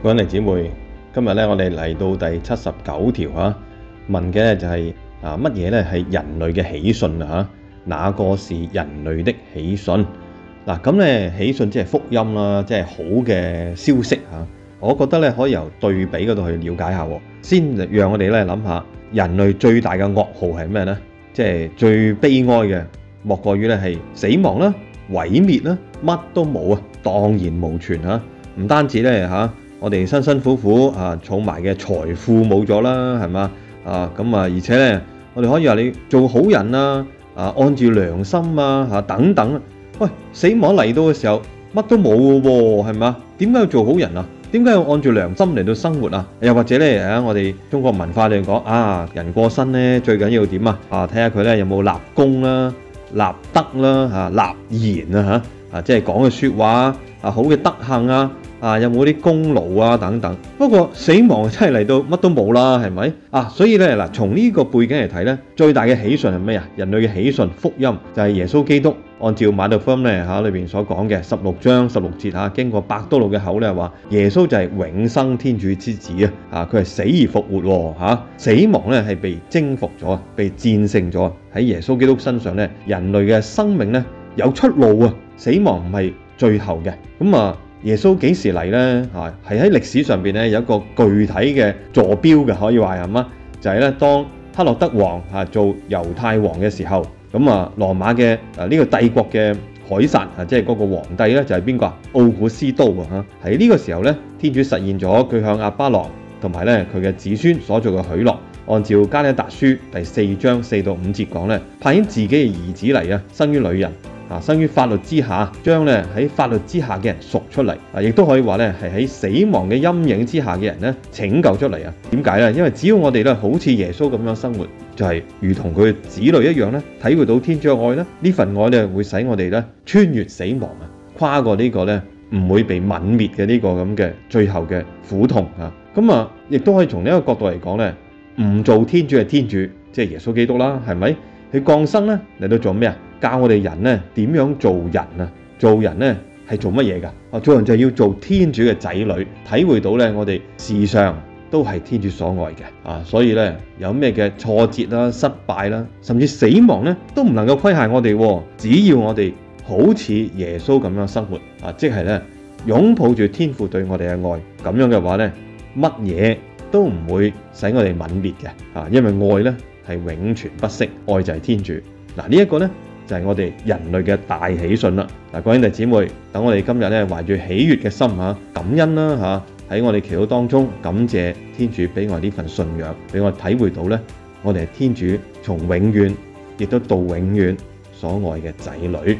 各位弟兄姊妹，今日咧我哋嚟到第79條嚇，問嘅咧就係乜嘢咧係人類嘅喜訊啊？哪個是人類的喜訊？嗱，咁咧喜訊即係福音啦，即係好嘅消息嚇。我覺得咧可以由對比嗰度去了解下喎，先讓我哋咧諗下人類最大嘅噩耗係咩咧？即係最悲哀嘅，莫過於咧係死亡啦、毀滅啦，乜都冇啊，蕩然無存嚇。唔單止咧嚇。我哋辛辛苦苦儲埋嘅財富冇咗啦，係嘛咁而且咧，我哋可以話你做好人按住良心等等。喂，死亡嚟到嘅時候，乜都冇嘅喎，係嘛？點解要做好人啊？點解要按住良心嚟到生活啊？又或者咧我哋中國文化嚟講人過身咧最緊要點睇下佢咧有冇立功啦、立德啦、立言即係講嘅説話好嘅德行有冇啲功勞等等。不過死亡真係嚟到乜都冇啦，係咪所以咧嗱，從呢個背景嚟睇咧，最大嘅喜訊係咩啊？人類嘅喜訊福音就係耶穌基督。按照馬太福音咧裏邊所講嘅16章16節經過伯多祿嘅口咧話，耶穌就係永生天主之子佢係死而復活死亡咧係被征服咗，被戰勝咗。喺耶穌基督身上咧，人類嘅生命咧有出路死亡唔係最後嘅。咁耶穌幾時嚟呢？係喺歷史上邊咧有一個具體嘅坐標嘅，可以話係乜？就係咧當黑落德王做猶太王嘅時候，咁羅馬嘅呢個帝國嘅凱撒即係嗰個皇帝咧就係邊個奧古斯都喺呢個時候咧，天主實現咗佢向亞巴郎同埋咧佢嘅子孫所做嘅許諾。按照加拉達書第4章4到5節講咧，派遣自己嘅兒子嚟生於女人。生於法律之下，將咧喺法律之下嘅人贖出嚟，亦都可以話咧係喺死亡嘅陰影之下嘅人咧拯救出嚟點解咧？因為只要我哋咧好似耶穌咁樣生活，就係如同佢嘅子女一樣咧，體會到天主嘅愛咧，呢份愛咧會使我哋咧穿越死亡跨過呢個咧唔會被泯滅嘅呢個咁嘅最後嘅苦痛咁亦都可以從呢一個角度嚟講咧，唔做天主嘅天主，即係耶穌基督啦，係咪？佢降生咧嚟到做咩啊？教我哋人咧點樣做人做人咧係做乜嘢㗎？做人就要做天主嘅仔女，體會到咧我哋時常都係天主所愛嘅所以咧有咩嘅挫折啦、失敗啦，甚至死亡咧都唔能夠虧害我哋只要我哋好似耶穌咁樣生活即係咧擁抱住天父對我哋嘅愛，咁樣嘅話咧乜嘢都唔會使我哋泯滅嘅因為愛咧係永存不息，愛就係天主呢一個咧就係我哋人類嘅大喜訊啦！各位兄弟姊妹，等我哋今日咧懷住喜悅嘅心感恩啦喺我哋祈禱當中感謝天主俾我呢份信仰，俾我體會到咧我哋係天主從永遠亦都到永遠所愛嘅仔女。